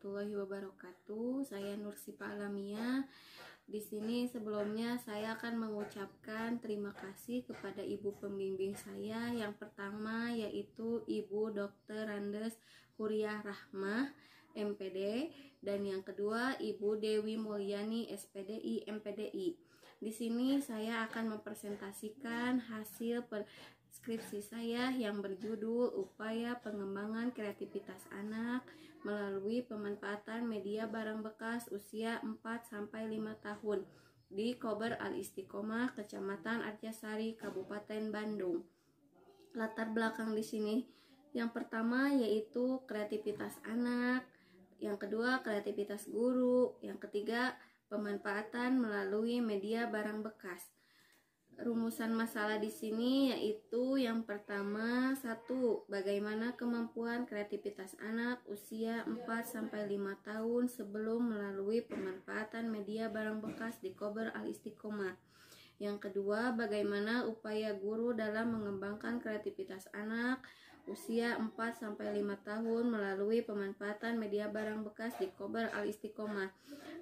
warahmatullahi wabarakatuh. Saya Nursifa Alamia. Di sini sebelumnya saya akan mengucapkan terima kasih kepada ibu pembimbing saya. Yang pertama yaitu Ibu Dr. Randes Huriah Rahmah, MPD, dan yang kedua Ibu Dewi Mulyani, SPDI, MPDI. Di sini saya akan mempresentasikan hasil skripsi saya yang berjudul Upaya Pengembangan Kreativitas Anak melalui pemanfaatan media barang bekas usia 4-5 tahun di Kober Al-Istiqomah, Kecamatan Arjasari, Kabupaten Bandung. Latar belakang di sini yang pertama yaitu kreativitas anak, yang kedua kreativitas guru, yang ketiga pemanfaatan melalui media barang bekas. Rumusan masalah di sini yaitu yang pertama, 1. Bagaimana kemampuan kreativitas anak usia 4-5 tahun sebelum melalui pemanfaatan media barang bekas di Kober Al-Istiqomah. Yang kedua, bagaimana upaya guru dalam mengembangkan kreativitas anak usia 4-5 tahun melalui pemanfaatan media barang bekas di Kober Al-Istiqomah.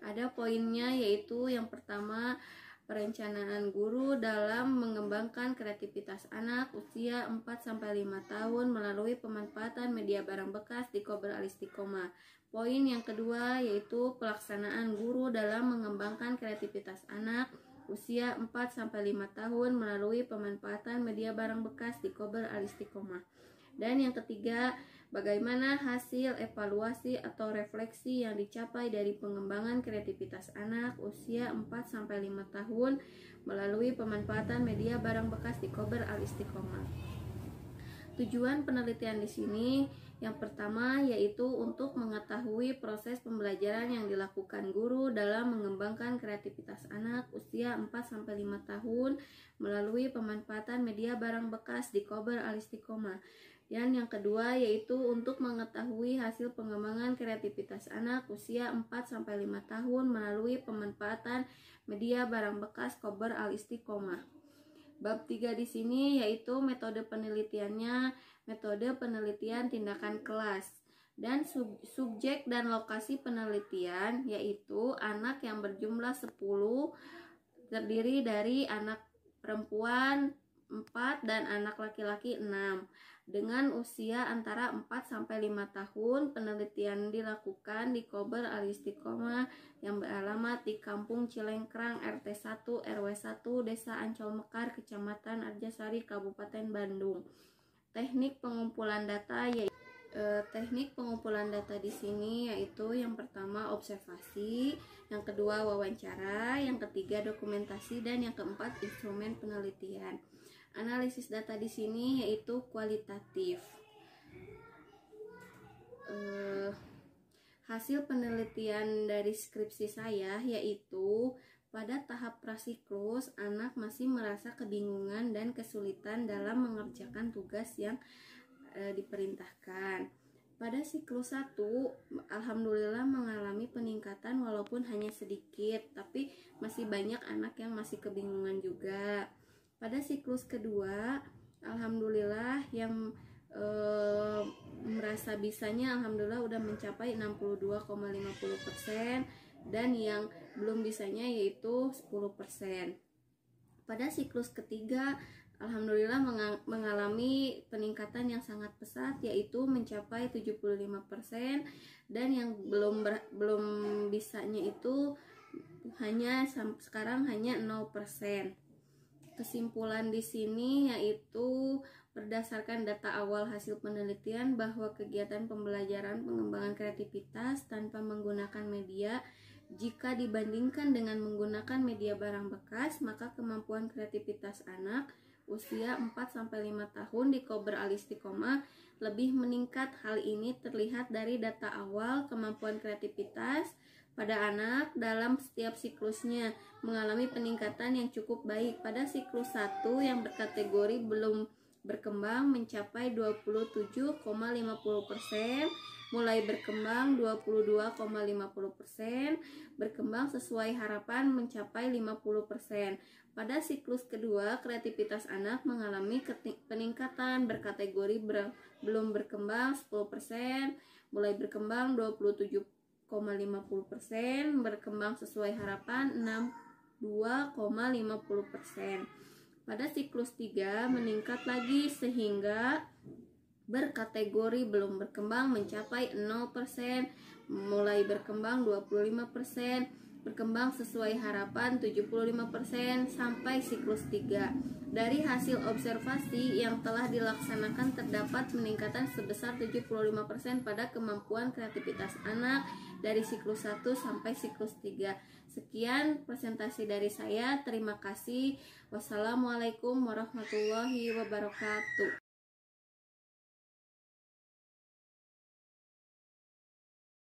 Ada poinnya yaitu yang pertama, perencanaan guru dalam mengembangkan kreativitas anak usia 4-5 tahun melalui pemanfaatan media barang bekas di Kober Al-Istiqomah. Poin yang kedua yaitu pelaksanaan guru dalam mengembangkan kreativitas anak usia 4-5 tahun melalui pemanfaatan media barang bekas di Kober Al-Istiqomah. Dan yang ketiga, bagaimana hasil evaluasi atau refleksi yang dicapai dari pengembangan kreativitas anak usia 4-5 tahun melalui pemanfaatan media barang bekas di Kober Al-Istiqomah. Tujuan penelitian di sini yang pertama yaitu untuk mengetahui proses pembelajaran yang dilakukan guru dalam mengembangkan kreativitas anak usia 4-5 tahun melalui pemanfaatan media barang bekas di Kober Al-Istiqomah. Dan yang kedua yaitu untuk mengetahui hasil pengembangan kreativitas anak usia 4-5 tahun melalui pemanfaatan media barang bekas Kober Al-Istiqomah. Bab 3 di sini yaitu metode penelitiannya, metode penelitian tindakan kelas. Dan subjek dan lokasi penelitian yaitu anak yang berjumlah 10, terdiri dari anak perempuan 4 dan anak laki-laki 6. Dengan usia antara 4-5 tahun, penelitian dilakukan di Kober Al-Istiqomah yang beralamat di Kampung Cilengkrang, RT 1 RW 1, Desa Ancol Mekar, Kecamatan Arjasari, Kabupaten Bandung. Teknik pengumpulan data di sini yaitu yang pertama observasi, yang kedua wawancara, yang ketiga dokumentasi, dan yang keempat instrumen penelitian. Analisis data di sini yaitu kualitatif. Hasil penelitian dari skripsi saya yaitu pada tahap prasiklus anak masih merasa kebingungan dan kesulitan dalam mengerjakan tugas yang diperintahkan. Pada siklus 1, alhamdulillah mengalami peningkatan walaupun hanya sedikit, tapi masih banyak anak yang masih kebingungan juga. Pada siklus kedua, alhamdulillah yang merasa bisanya alhamdulillah udah mencapai 62,50% dan yang belum bisanya yaitu 10%. Pada siklus ketiga, alhamdulillah mengalami peningkatan yang sangat pesat yaitu mencapai 75% dan yang belum bisanya itu sekarang hanya 0%. Kesimpulan di sini yaitu berdasarkan data awal hasil penelitian bahwa kegiatan pembelajaran pengembangan kreativitas tanpa menggunakan media jika dibandingkan dengan menggunakan media barang bekas, maka kemampuan kreativitas anak usia 4-5 tahun di Kober Al-Istiqomah lebih meningkat. Hal ini terlihat dari data awal kemampuan kreativitas pada anak dalam setiap siklusnya mengalami peningkatan yang cukup baik. Pada siklus 1 yang berkategori belum berkembang mencapai 27,50%, mulai berkembang 22,50%, berkembang sesuai harapan mencapai 50%. Pada siklus kedua, kreativitas anak mengalami peningkatan berkategori belum berkembang 10%, mulai berkembang 27 6,50%, berkembang sesuai harapan 62,50%. Pada siklus 3 meningkat lagi sehingga berkategori belum berkembang mencapai 0%, mulai berkembang 25%, berkembang sesuai harapan 75% sampai siklus 3. Dari hasil observasi yang telah dilaksanakan terdapat peningkatan sebesar 75% pada kemampuan kreativitas anak dari siklus 1 sampai siklus 3. Sekian presentasi dari saya. Terima kasih. Wassalamualaikum warahmatullahi wabarakatuh.